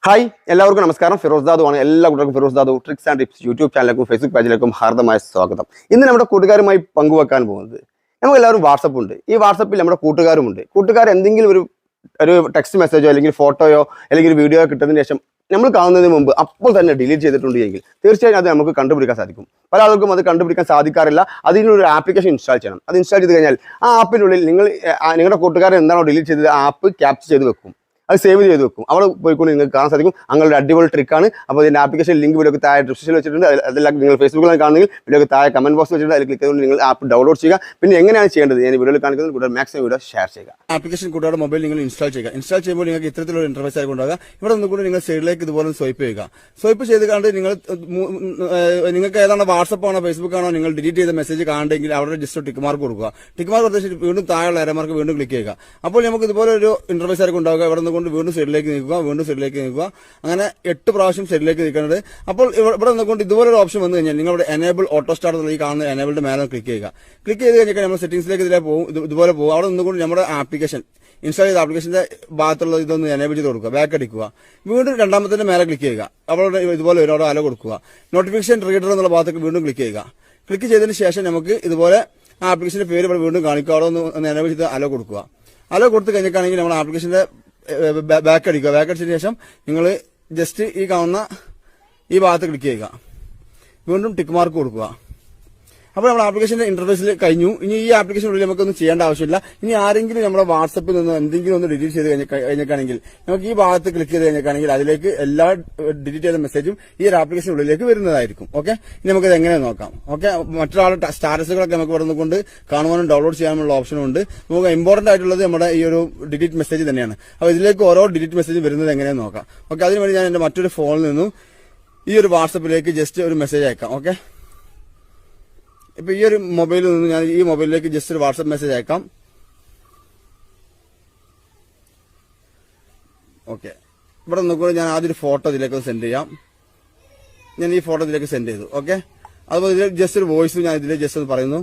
Hi എല്ലാവർക്കും നമസ്കാരം. ഫിറോസ് ദാദു ആണ്. എല്ലാ കൂട്ടർക്കും Firoz Dadu tricks and tips YouTube ചാനലിലേക്കും ഫേസ്ബുക്ക് പേജിലേക്കും ഹാർദമായ സ്വാഗതം. ഇന്ന് നമ്മുടെ കൂട്ടുകാരുമായി പങ്കുവെക്കാൻ പോകുന്നത്, നമുക്ക് എല്ലാവരും വാട്സപ്പ് ഉണ്ട്. ഈ വാട്സപ്പിൽ നമ്മുടെ കൂട്ടുകാരുമുണ്ട്. കൂട്ടുകാർ എന്തെങ്കിലും ഒരു ടെക്സ്റ്റ് മെസ്സേജോ അല്ലെങ്കിൽ ഫോട്ടോയോ അല്ലെങ്കിൽ വീഡിയോയോ കിട്ടുന്നതിന് ശേഷം നമ്മൾ കാണുന്നതിന് മുമ്പ് അപ്പോൾ തന്നെ ഡിലീറ്റ് ചെയ്തിട്ടുണ്ട് എങ്കിൽ തീർച്ചയായും അത് നമുക്ക് കണ്ടുപിടിക്കാൻ സാധിക്കും. പല ആൾക്കും അത് കണ്ടുപിടിക്കാൻ സാധിക്കാറില്ല. അതിനൊരു ആപ്ലിക്കേഷൻ ഇൻസ്റ്റാൾ ചെയ്യണം. അത് ഇൻസ്റ്റാൾ ചെയ്ത് കഴിഞ്ഞാൽ ആ ആപ്പിനുള്ളിൽ നിങ്ങളുടെ കൂട്ടുകാരൻ എന്താണോ ഡിലീറ്റ് ചെയ്തത് ആ ആപ്പ് ക്യാപ്ചർ ചെയ്ത് വെക്കും. അത് സേവ് ചെയ്ത് വെക്കും. അവിടെ പോയിക്കൊണ്ട് നിങ്ങൾക്ക് കാണാൻ സാധിക്കും. അങ്ങനെ അടിപൊളി ട്രിക്കാണ്. അപ്പോൾ ഇതിൻ്റെ ആപ്ലിക്കേഷൻ ലിങ്ക് വീഡിയോക്ക് താഴെ ഡിസ്ക്രിപ്ഷനിൽ വെച്ചിട്ടുണ്ട്. അതെല്ലാം നിങ്ങൾ ഫേസ്ബുക്കിൽ കാണുന്നെങ്കിൽ വീഡിയോക്ക് താഴെ കമന്റ് ബോക്സ് വെച്ചിട്ടുണ്ട്. അതിൽ ക്ലിക്ക് ചെയ്തുകൊണ്ട് നിങ്ങൾ ആപ്പ് ഡൗൺലോഡ് ചെയ്യുക. പിന്നെ എങ്ങനെയാണ് ചെയ്യേണ്ടത് ഞാൻ വീഡിയോയിൽ കാണിക്കുന്നത്. കൂടുതൽ മാക്സിമം വീഡിയോ ഷെയർ ചെയ്യുക. ആപ്ലിക്കേഷൻ കൂടാതെ മൊബൈൽ നിങ്ങൾ ഇൻസ്റ്റാൾ ചെയ്യുക. ഇൻസ്റ്റാൾ ചെയ്യുമ്പോൾ നിങ്ങൾക്ക് ഇത്തരത്തിലുള്ള ഇന്റർഫേസ് ആയി കൊണ്ടാകുക. ഇവിടെ നിന്നുകൊണ്ട് നിങ്ങൾ സൈഡിലേക്ക് ഇതുപോലെ സ്വൈപ്പ് ചെയ്യുക. സ്വൈപ്പ് ചെയ്ത് കണ്ട് നിങ്ങൾക്ക് ഏതാണ് വാട്സപ്പ് ആണോ ഫേസ്ബുക്ക് ആണോ നിങ്ങൾ ഡിലീറ്റ് ചെയ്ത മെസ്സേജ് കാണുമെങ്കിൽ അവിടെ ജസ്റ്റ് ടിക്ക് മാർക്ക് കൊടുക്കുക. ടിക്ക് മാർക്ക് കൊടുത്ത വീണ്ടും താഴെയുള്ള എരമാർക്ക് വീണ്ടും ക്ലിക്ക് ചെയ്യുക. അപ്പോൾ നമുക്ക് ഇതുപോലെ ഒരു ഇന്റർഫേസ് ആയി കൊണ്ടാകുക. ഇവിടെ നിന്നുകൊണ്ട് വീണ്ടും സൈഡിലേക്ക് വീണ്ടും സൈഡിലേക്ക് നീക്കുക. അങ്ങനെ 8 പ്രാവശ്യം സൈഡിലേക്ക് നീക്കുന്നത്. അപ്പോൾ ഇവിടെ നിന്നുകൊണ്ട് ഇതുപോലെ ഒരു ഓപ്ഷൻ വന്നു കഴിഞ്ഞാൽ നിങ്ങളുടെ എനേബിൾ ഓട്ടോ സ്റ്റാർട്ട് എന്നുള്ള ഈ കാണുന്ന എനേബിളിന്റെ മേലെ ക്ലിക്ക് ചെയ്യുക. ക്ലിക്ക് ചെയ്ത് കഴിഞ്ഞാൽ നമ്മൾ സെറ്റിംഗ്സിലേക്ക് ഇതുപോലെ പോകും. അവിടെ നിന്നുകൊണ്ട് നമ്മുടെ ആപ്ലിക്കേഷൻ ഇൻസ്റ്റാൾ ചെയ്ത ആപ്ലിക്കേഷന്റെ ഭാഗത്തുള്ള ഇതൊന്ന് എനേബിൾ ചെയ്ത് കൊടുക്കുക. ബാക്ക് അടിക്കുക. വീണ്ടും രണ്ടാമത്തെ മേലെ ക്ലിക്ക് ചെയ്യുക. അവിടെ ഇതുപോലെ ഒരുപാട് അല കൊടുക്കുക. നോട്ടിഫിക്കേഷൻ റീഡർ എന്നുള്ള ഭാഗത്തേക്ക് വീണ്ടും ക്ലിക്ക് ചെയ്യുക. ക്ലിക്ക് ചെയ്തതിന് ശേഷം നമുക്ക് ഇതുപോലെ ആ ആപ്ലിക്കേഷന്റെ പേര് ഇവിടെ വീണ്ടും കാണിക്കുക. അവിടെ ഒന്ന് എനേബിൾ ചെയ്ത് അല കൊടുക്കുക. അല കൊടുത്ത് കഴിഞ്ഞിട്ടാണെങ്കിൽ നമ്മുടെ ആപ്ലിക്കേഷന്റെ ബാക്ക് അടിക്കുക. ബാക്ക് അടിച്ചതിന് ശേഷം നിങ്ങൾ ജസ്റ്റ് ഈ കാണുന്ന ഈ ഭാഗത്ത് ക്ലിക്ക് ചെയ്യുക. വീണ്ടും ടിക്ക് മാർക്ക് കൊടുക്കുക. അപ്പോൾ നമ്മുടെ ആപ്ലിക്കേഷന്റെ ഇന്റർഫേസിൽ കഴിഞ്ഞു. ഇനി ഈ ആപ്ലിക്കേഷനുള്ളിൽ നമുക്കൊന്നും ചെയ്യേണ്ട ആവശ്യമില്ല. ഇനി ആരെങ്കിലും നമ്മുടെ വാട്സപ്പിൽ നിന്ന് എന്തെങ്കിലും ഒന്ന് ഡിലീറ്റ് ചെയ്ത് കഴിഞ്ഞിട്ടാണെങ്കിൽ നമുക്ക് ഈ ഭാഗത്ത് ക്ലിക്ക് ചെയ്ത് കഴിഞ്ഞിട്ടാണെങ്കിൽ അതിലേക്ക് എല്ലാ ഡിലീറ്റ് ചെയ്ത മെസ്സേജും ഈ ഒരു ആപ്ലിക്കേഷനുള്ളിലേക്ക് വരുന്നതായിരിക്കും. ഓക്കെ, ഇനി നമുക്കിത് എങ്ങനെ നോക്കാം. ഓക്കെ, മറ്റൊരാളുടെ സ്റ്റാറ്റസുകളൊക്കെ നമുക്ക് ഇവിടെ നിന്നുകൊണ്ട് കാണുവാനും ഡൗൺലോഡ് ചെയ്യാനുള്ള ഓപ്ഷനും ഉണ്ട്. നമുക്ക് ഇമ്പോർട്ടന്റ് ആയിട്ടുള്ളത് നമ്മുടെ ഈ ഒരു ഡിലീറ്റ് മെസ്സേജ് തന്നെയാണ്. അപ്പോൾ ഇതിലേക്ക് ഓരോ ഡിലീറ്റ് മെസ്സേജ് വരുന്നത് എങ്ങനെയെന്ന് നോക്കാം. ഓക്കെ, അതിനുവേണ്ടി ഞാൻ എന്റെ മറ്റൊരു ഫോണിൽ നിന്നും ഈ ഒരു വാട്സപ്പിലേക്ക് ജസ്റ്റ് ഒരു മെസ്സേജ് അയക്കാം. ഓക്കെ, ഇപ്പൊ ഈ ഒരു മൊബൈലിൽ നിന്ന് ഞാൻ ഈ മൊബൈലിലേക്ക് ജസ്റ്റ് ഒരു വാട്സ്ആപ്പ് മെസ്സേജ് അയക്കാം. ഓക്കെ, ഇവിടെ നോക്കുമ്പോൾ ഞാൻ ആദ്യം ഒരു ഫോട്ടോ ഇതിലേക്ക് സെൻഡ് ചെയ്യാം. ഞാൻ ഈ ഫോട്ടോ ഇതിലേക്ക് സെൻഡ് ചെയ്തു. ഓക്കെ, അതുപോലെ ഇതിലേക്ക് ജസ്റ്റ് ഒരു വോയിസ് ഞാൻ ഇതിലേക്ക് ജസ്റ്റ് ഒന്ന് പറയുന്നു.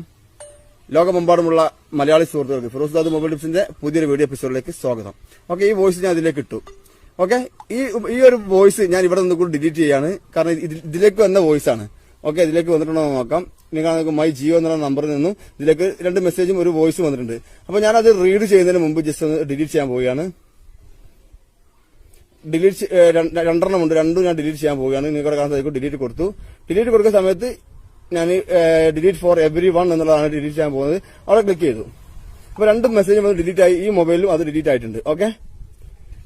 ലോകമെമ്പാടുമുള്ള മലയാളി സുഹൃത്തുക്കൾക്ക് ഫിറോസ് ദാദു മൊബൈൽ ടിപ്സിന്റെ പുതിയൊരു വീഡിയോ എപ്പിസോഡിലേക്ക് സ്വാഗതം. ഓക്കെ, ഈ വോയിസ് ഞാൻ ഇതിലേക്ക് ഇട്ടു. ഓക്കെ, ഈ ഒരു വോയിസ് ഞാൻ ഇവിടെ നിന്ന് കൂടി ഡിലീറ്റ് ചെയ്യാണ്. കാരണം ഇതിലേക്ക് വന്ന വോയിസ് ആണ്. ഓക്കെ, ഇതിലേക്ക് വന്നിട്ടുണ്ടോ നോക്കാം. നിങ്ങൾക്ക് മൈ ജിയോ എന്നുള്ള നമ്പറിൽ നിന്നും ഇതിലേക്ക് 2 മെസ്സേജും ഒരു വോയിസും വന്നിട്ടുണ്ട്. അപ്പൊ ഞാനത് റീഡ് ചെയ്യുന്നതിന് മുമ്പ് ജസ്റ്റ് ഒന്ന് ഡിലീറ്റ് ചെയ്യാൻ പോവുകയാണ്. ഡിലീറ്റ് 2 ഉണ്ട്. 2 ഞാൻ ഡിലീറ്റ് ചെയ്യാൻ പോവുകയാണ്. നിങ്ങൾക്ക് കാണാൻ സാധിക്കും. ഡിലീറ്റ് കൊടുത്തു. ഡിലീറ്റ് കൊടുക്കുന്ന സമയത്ത് ഞാൻ ഡിലീറ്റ് ഫോർ എവരി വൺ എന്നുള്ളതാണ് ഡിലീറ്റ് ചെയ്യാൻ പോകുന്നത്. അവിടെ ക്ലിക്ക് ചെയ്തു. അപ്പൊ 2 മെസ്സേജും വന്ന് ഡിലീറ്റ് ആയി. ഈ മൊബൈലിലും അത് ഡിലീറ്റ് ആയിട്ടുണ്ട്. ഓക്കെ,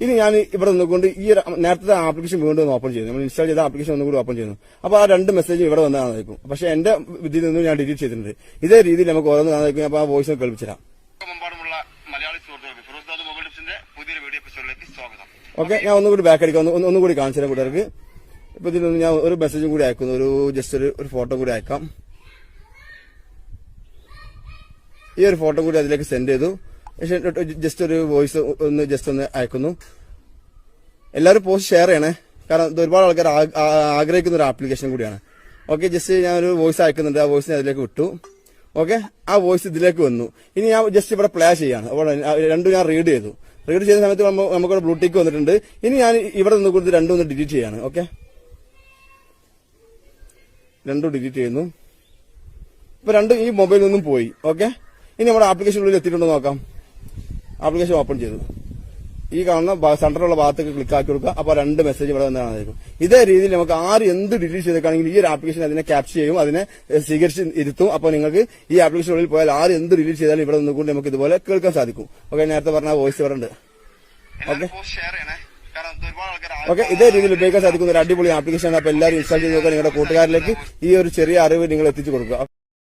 ഇനി ഞാൻ ഇവിടെ നിന്നുകൊണ്ട് ഈ നേരത്തെ ആപ്ലിക്കേഷൻ വീണ്ടും ഓപ്പൺ ചെയ്യുന്നു. നമ്മൾ ഇൻസ്റ്റാൾ ചെയ്ത ആപ്ലിക്കേഷൻ ഒന്നുകൂടി ഓപ്പൺ ചെയ്യുന്നു. അപ്പോൾ ആ 2 മെസ്സേജ് ഇവിടെ വന്നതായിരിക്കും. പക്ഷെ എന്റെ ഇതിൽ നിന്നും ഞാൻ ഡിലീറ്റ് ചെയ്തിട്ടുണ്ട്. ഇതേ രീതിയിൽ നമുക്ക് ഓരോന്ന് കാണാൻ. അപ്പോൾ ആ വോയിസ് കേൾപ്പിച്ചുതരാം. ഓക്കെ, ഞാൻ ഒന്നുകൂടി ബാക്ക് അടിക്കാം. ഒന്നുകൂടി കാണിച്ചു തരാം കൂട്ടുകാർക്ക്. ഇപ്പൊ ഇതിൽ നിന്ന് ഞാൻ ഒരു മെസ്സേജും കൂടി അയക്കുന്നു. ജസ്റ്റ് ഒരു ഫോട്ടോ കൂടി അയക്കാം. ഈ ഒരു ഫോട്ടോ കൂടി അതിലേക്ക് സെൻഡ് ചെയ്തു. ജസ്റ്റ് ഒരു വോയിസ് ഒന്ന് അയക്കുന്നു. എല്ലാവരും പോസ്റ്റ് ഷെയർ ചെയ്യണേ. കാരണം ഇത് ഒരുപാട് ആൾക്കാർ ആഗ്രഹിക്കുന്ന ഒരു ആപ്ലിക്കേഷൻ കൂടിയാണ്. ഓക്കെ, ജസ്റ്റ് ഞാൻ ഒരു വോയിസ് അയക്കുന്നുണ്ട്. ആ വോയിസ് അതിലേക്ക് വിട്ടു. ഓക്കെ, ആ വോയിസ് ഇതിലേക്ക് വന്നു. ഇനി ഞാൻ ജസ്റ്റ് ഇവിടെ പ്ലേ ചെയ്യാണ്. അപ്പോൾ 2 ഞാൻ റീഡ് ചെയ്തു. റീഡ് ചെയ്ത സമയത്ത് നമുക്കിവിടെ ബ്ലൂടിക്ക് വന്നിട്ടുണ്ട്. ഇനി ഞാൻ ഇവിടെ നിന്ന് കൊടുത്ത് 2 ഒന്ന് ഡിലീറ്റ് ചെയ്യാണ്. ഓക്കെ, 2 ഡിലീറ്റ് ചെയ്യുന്നു. ഇപ്പൊ 2 ഈ മൊബൈലിൽ നിന്നും പോയി. ഓക്കെ, ഇനി നമ്മുടെ ആപ്ലിക്കേഷനുള്ളിൽ എത്തിയിട്ടുണ്ടോ നോക്കാം. ആപ്ലിക്കേഷൻ ഓപ്പൺ ചെയ്തു. ഈ കാണുന്ന സെന്ററുള്ള ഭാഗത്തേക്ക് ക്ലിക്ക് ആക്കി കൊടുക്കുക. അപ്പോൾ 2 മെസ്സേജ് ഇവിടെ വന്നതായിരിക്കും. ഇതേ രീതിയിൽ നമുക്ക് ആര് എന്ത് ഡിലീറ്റ് ചെയ്തേക്കാണെങ്കിൽ ഈ ഒരു ആപ്ലിക്കേഷൻ അതിനെ ക്യാപ്ചർ ചെയ്യും, അതിനെ സ്വീകരിച്ച് ഇരുത്തും. അപ്പോൾ നിങ്ങൾക്ക് ഈ ആപ്ലിക്കേഷനുള്ളിൽ പോയാൽ ആര് എന്ത് ഡിലീറ്റ് ചെയ്താലും ഇവിടെ നിന്നുകൊണ്ട് നമുക്ക് ഇതുപോലെ കേൾക്കാൻ സാധിക്കും. ഓക്കെ, നേരത്തെ പറഞ്ഞ വോയിസ് ഇവിടെ ഉണ്ട്. ഓക്കെ, ഇതേ രീതിയിൽ ഉപയോഗിക്കാൻ സാധിക്കുന്ന ഒരു അടിപൊളി ആപ്ലിക്കേഷൻ. അപ്പോൾ എല്ലാവരും ഇൻസ്റ്റാൾ ചെയ്ത് നോക്കുക. നിങ്ങളുടെ കൂട്ടുകാരിലേക്ക് ഈ ഒരു ചെറിയ അറിവ് നിങ്ങൾ എത്തിച്ചു കൊടുക്കുക.